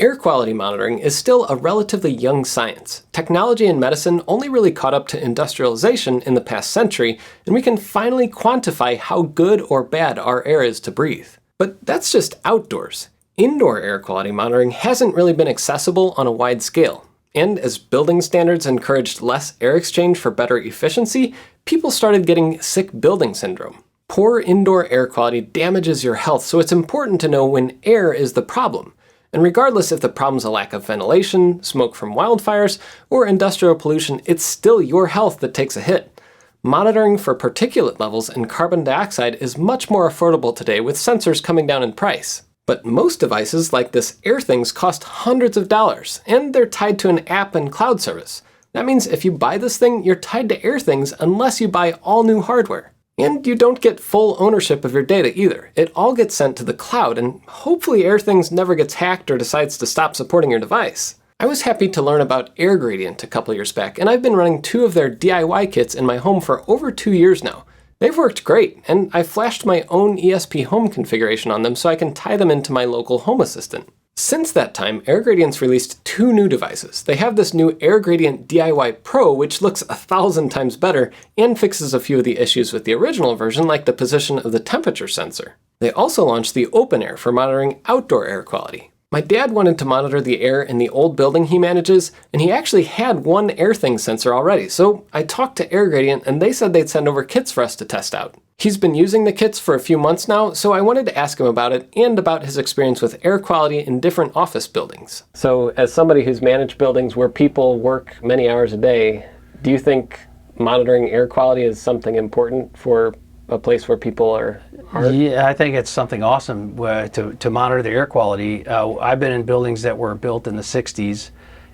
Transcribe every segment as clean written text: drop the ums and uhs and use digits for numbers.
Air quality monitoring is still a relatively young science. Technology in medicine only really caught up to industrialization in the past century, and we can finally quantify how good or bad our air is to breathe. But that's just outdoors. Indoor air quality monitoring hasn't really been accessible on a wide scale. And as building standards encouraged less air exchange for better efficiency, people started getting sick building syndrome. Poor indoor air quality damages your health, so it's important to know when air is the problem. And regardless if the problem's a lack of ventilation, smoke from wildfires, or industrial pollution, it's still your health that takes a hit. Monitoring for particulate levels and carbon dioxide is much more affordable today with sensors coming down in price. But most devices like this AirThings cost hundreds of dollars, and they're tied to an app and cloud service. That means if you buy this thing, you're tied to AirThings unless you buy all new hardware. And you don't get full ownership of your data either. It all gets sent to the cloud, and hopefully AirThings never gets hacked or decides to stop supporting your device. I was happy to learn about AirGradient a couple years back, and I've been running 2 of their DIY kits in my home for over 2 years now. They've worked great, and I flashed my own ESP home configuration on them so I can tie them into my local home assistant. Since that time, AirGradient's released 2 new devices. They have this new AirGradient DIY Pro, which looks 1,000 times better and fixes a few of the issues with the original version, like the position of the temperature sensor. They also launched the Open Air for monitoring outdoor air quality. My dad wanted to monitor the air in the old building he manages, and he actually had one AirThings sensor already, so I talked to AirGradient and they said they'd send over kits for us to test out. He's been using the kits for a few months now, so I wanted to ask him about it and about his experience with air quality in different office buildings. So as somebody who's managed buildings where people work many hours a day, do you think monitoring air quality is something important for a place where people are? Yeah, I think it's something awesome to monitor the air quality. I've been in buildings that were built in the 60s,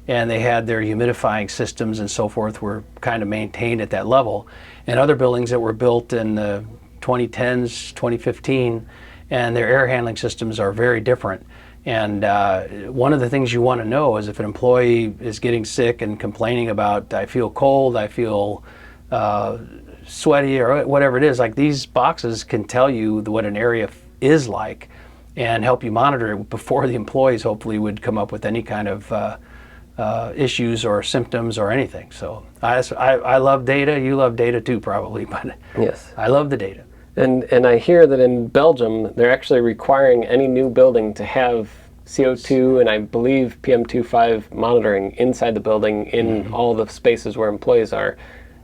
and they had their humidifying systems and so forth were kind of maintained at that level. And other buildings that were built in the 2010s, 2015, and their air handling systems are very different. And one of the things you want to know is if an employee is getting sick and complaining about, I feel cold, I feel sweaty, or whatever it is, like these boxes can tell you what an area is like and help you monitor it before the employees hopefully would come up with any kind of issues or symptoms or anything. So I love data. You love data too, probably, but yes, I love the data. And I hear that in Belgium they're actually requiring any new building to have CO2 and I believe PM2.5 monitoring inside the building in all the spaces where employees are.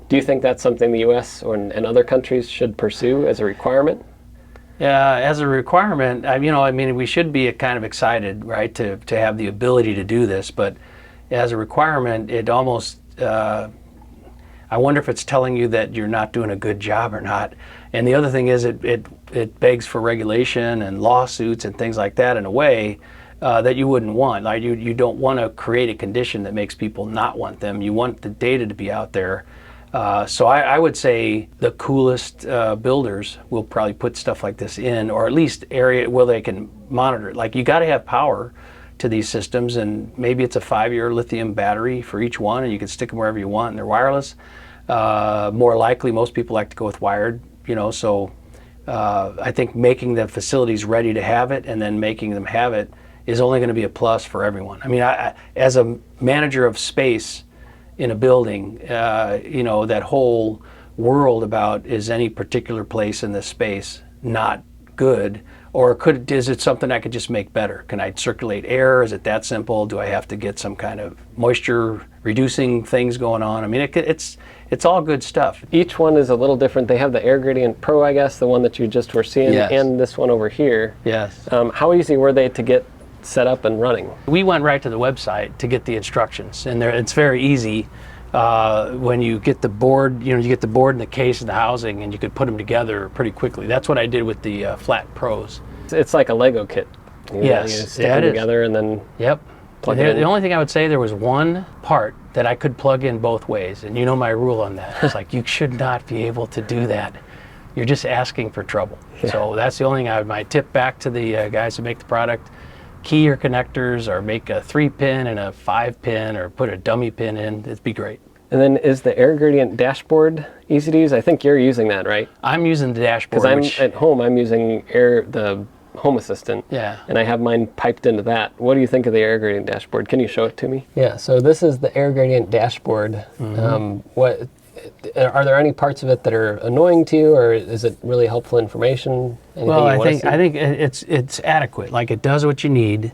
Do you think that's something the U.S. and other countries should pursue as a requirement? As a requirement, we should be kind of excited, right, to have the ability to do this, but as a requirement, it almost, I wonder if it's telling you that you're not doing a good job or not. And the other thing is it begs for regulation and lawsuits and things like that in a way that you wouldn't want. Like you don't want to create a condition that makes people not want them. You want the data to be out there. So I would say the coolest builders will probably put stuff like this in, or at least area where they can monitor it. Like you got to have power to these systems, and maybe it's a 5-year lithium battery for each one, and you can stick them wherever you want, and they're wireless. More likely, most people like to go with wired, so I think making the facilities ready to have it and then making them have it is only going to be a plus for everyone. I mean, I as a manager of space in a building, that whole world about is any particular place in this space not good, or is it something I could just make better? Can I circulate air? Is it that simple? Do I have to get some kind of moisture reducing things going on? I mean, it's all good stuff. Each one is a little different. They have the AirGradient Pro, I guess, the one that you just were seeing, yes, and this one over here. Yes. How easy were they to get set up and running? We went right to the website to get the instructions, and it's very easy. When you get the board, you get the board and the case and the housing, and you could put them together pretty quickly. That's what I did with the Flat Pros. It's like a Lego kit. Yes, you stick them together and then plug it in. The only thing I would say, there was one part that I could plug in both ways, and you know my rule on that. It's like, you should not be able to do that. You're just asking for trouble. Yeah. So that's the only thing I might tip back to the guys who make the product. Key your connectors, or make a 3-pin and a 5-pin, or put a dummy pin in. It'd be great. And then is the AirGradient dashboard easy to use? I think you're using that, right? I'm using the dashboard. Because at home, I'm using the Home Assistant. Yeah. And I have mine piped into that. What do you think of the AirGradient dashboard? Can you show it to me? Yeah, so this is the AirGradient dashboard. What are there any parts of it that are annoying to you, or is it really helpful information? Well, I think it's adequate. Like, it does what you need,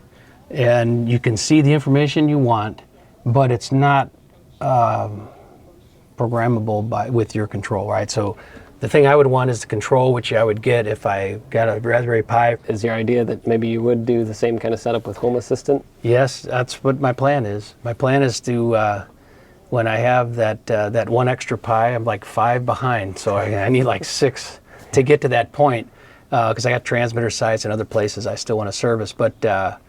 and you can see the information you want, but it's not programmable with your control, right? So the thing I would want is the control, which I would get if I got a Raspberry Pi. Is your idea that maybe you would do the same kind of setup with Home Assistant? Yes, that's what my plan is. My plan is to, when I have that one extra Pi, I'm like 5 behind, so I need like 6 to get to that point, because I got transmitter sites and other places I still want to service. But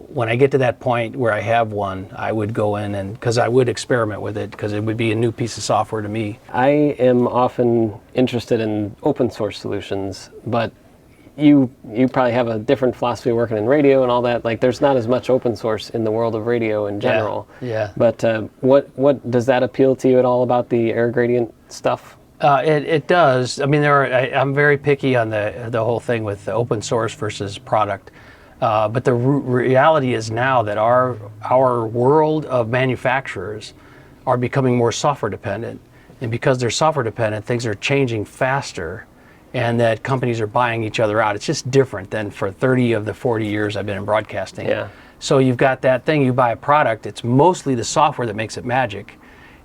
when I get to that point where I have one, I would go in and, because I would experiment with it, because it would be a new piece of software to me. I am often interested in open source solutions, but you probably have a different philosophy working in radio and all that. Like, there's not as much open source in the world of radio in general. Yeah. But what does that appeal to you at all about the AirGradient stuff? It does. I mean, I'm very picky on the whole thing with the open source versus product. But the reality is now that our world of manufacturers are becoming more software dependent. And because they're software dependent, things are changing faster, and that companies are buying each other out. It's just different than for 30 of the 40 years I've been in broadcasting. Yeah. So you've got that thing, you buy a product, it's mostly the software that makes it magic.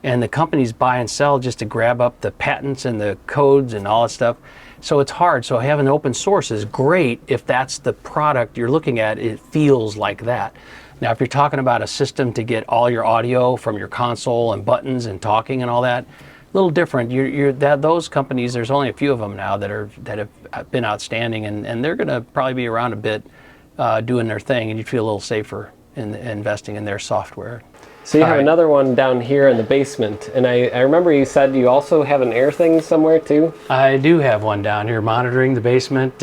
And the companies buy and sell just to grab up the patents and the codes and all that stuff. So it's hard. So having open source is great if that's the product you're looking at. It feels like that. Now, if you're talking about a system to get all your audio from your console and buttons and talking and all that, a little different. Those companies, there's only a few of them now that have been outstanding, and they're going to probably be around a bit doing their thing, and you'd feel a little safer in investing in their software. So you have another one down here in the basement, and I remember you said you also have an air thing somewhere too? I do have one down here monitoring the basement.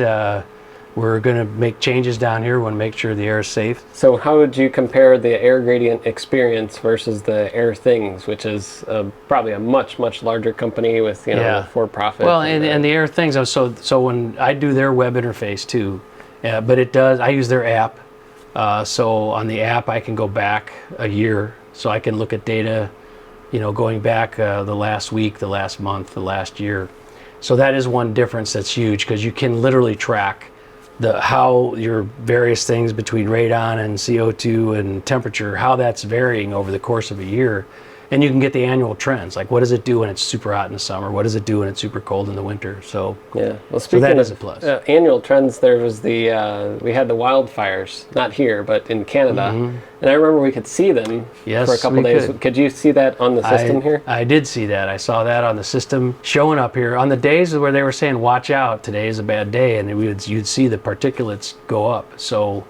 We're going to make changes down here. We want to make sure the air is safe. So how would you compare the AirGradient experience versus the Air Things, which is probably a much larger company with for-profit? Well, and the Air Things, so when I do their web interface too, but I use their app. So on the app I can go back a year. So I can look at data, going back the last week, the last month, the last year. So that is one difference that's huge, because you can literally track how your various things between radon and CO2 and temperature, how that's varying over the course of a year. And you can get the annual trends, like what does it do when it's super hot in the summer? What does it do when it's super cold in the winter? So yeah, well, speaking that of is a plus. Annual trends, there was we had the wildfires, not here, but in Canada. Mm-hmm. And I remember we could see them for a couple days. Could you see that on the system here? I did see that. I saw that on the system showing up here. On the days where they were saying, watch out, today is a bad day, and you'd see the particulates go up. So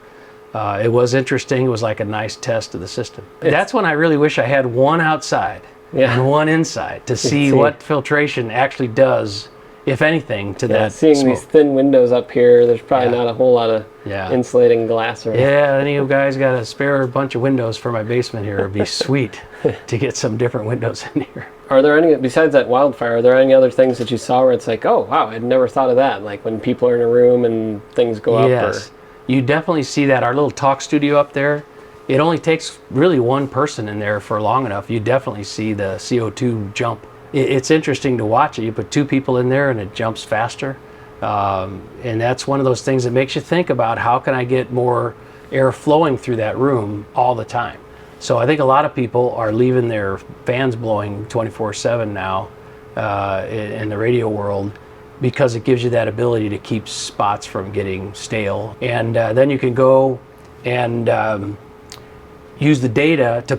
it was interesting. It was like a nice test of the system. That's when I really wish I had one outside and one inside to see what filtration actually does, if anything, to that seeing smoke. These thin windows up here, there's probably not a whole lot of insulating glass around. Yeah, any of you guys got a spare bunch of windows for my basement here? It'd be sweet to get some different windows in here. Are there any, besides that wildfire, are there any other things that you saw where it's like, oh, wow, I'd never thought of that? Like when people are in a room and things go up? Yes. You definitely see that. Our little talk studio up there, it only takes really one person in there for long enough. You definitely see the CO2 jump. It's interesting to watch it. You put 2 people in there and it jumps faster. And that's one of those things that makes you think about, how can I get more air flowing through that room all the time? So I think a lot of people are leaving their fans blowing 24/7 now in the radio world, because it gives you that ability to keep spots from getting stale. And then you can go and use the data to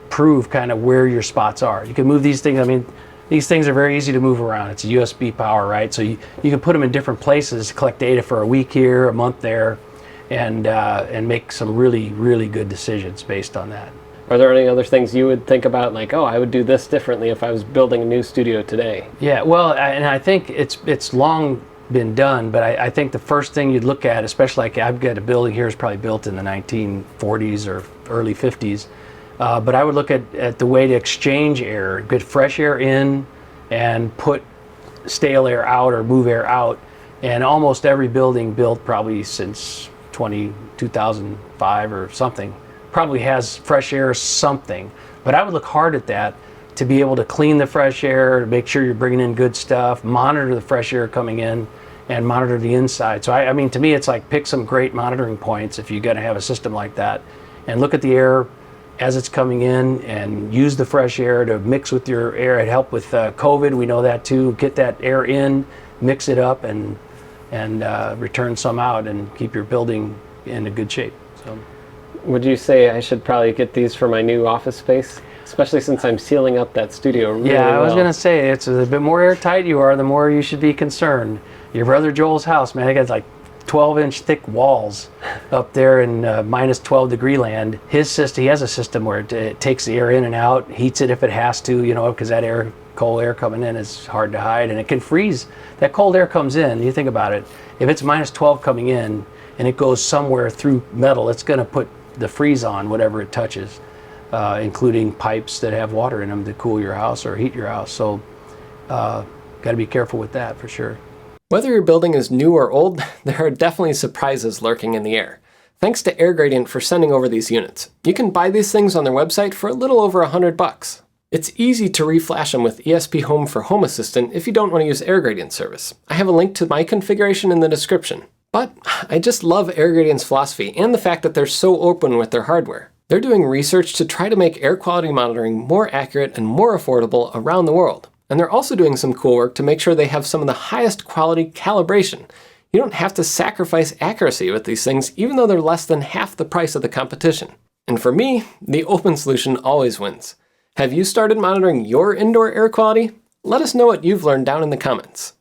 prove kind of where your spots are. You can move these things. I mean, these things are very easy to move around. It's a USB power, right? So you can put them in different places, collect data for a week here, a month there, and make some really good decisions based on that. Are there any other things you would think about, like, oh, I would do this differently if I was building a new studio today? Yeah, well, and I think it's long been done, but I think the first thing you'd look at, especially like I've got a building here, is probably built in the 1940s or early 50s, but I would look at the way to exchange air, get fresh air in and put stale air out or move air out, And almost every building built probably since 2005 or something probably has fresh air something. But I would look hard at that to be able to clean the fresh air, to make sure you're bringing in good stuff, monitor the fresh air coming in, and monitor the inside. So I mean, to me, it's like pick some great monitoring points if you're going to have a system like that, and look at the air as it's coming in, and use the fresh air to mix with your air. It helped with COVID. We know that too. Get that air in, mix it up, and return some out, and keep your building in a good shape. So, would you say I should probably get these for my new office space? Especially since I'm sealing up that studio really well. Yeah, I was going to say, it's a bit more airtight you are, the more you should be concerned. Your brother Joel's house, man, it got like 12-inch thick walls up there in minus 12 degree land. His system, he has a system where it takes the air in and out, heats it if it has to, you know, because that air, cold air coming in is hard to hide, and it can freeze. That cold air comes in, you think about it, if it's minus 12 coming in and it goes somewhere through metal, it's going to put the freeze on whatever it touches. Including pipes that have water in them to cool your house or heat your house. So got to be careful with that for sure. Whether your building is new or old, there are definitely surprises lurking in the air. Thanks to AirGradient for sending over these units. You can buy these things on their website for a little over $100. It's easy to reflash them with ESP Home for Home Assistant if you don't want to use AirGradient service. I have a link to my configuration in the description. But I just love AirGradient's philosophy and the fact that they're so open with their hardware. They're doing research to try to make air quality monitoring more accurate and more affordable around the world. And they're also doing some cool work to make sure they have some of the highest quality calibration. You don't have to sacrifice accuracy with these things, even though they're less than half the price of the competition. And for me, the open solution always wins. Have you started monitoring your indoor air quality? Let us know what you've learned down in the comments.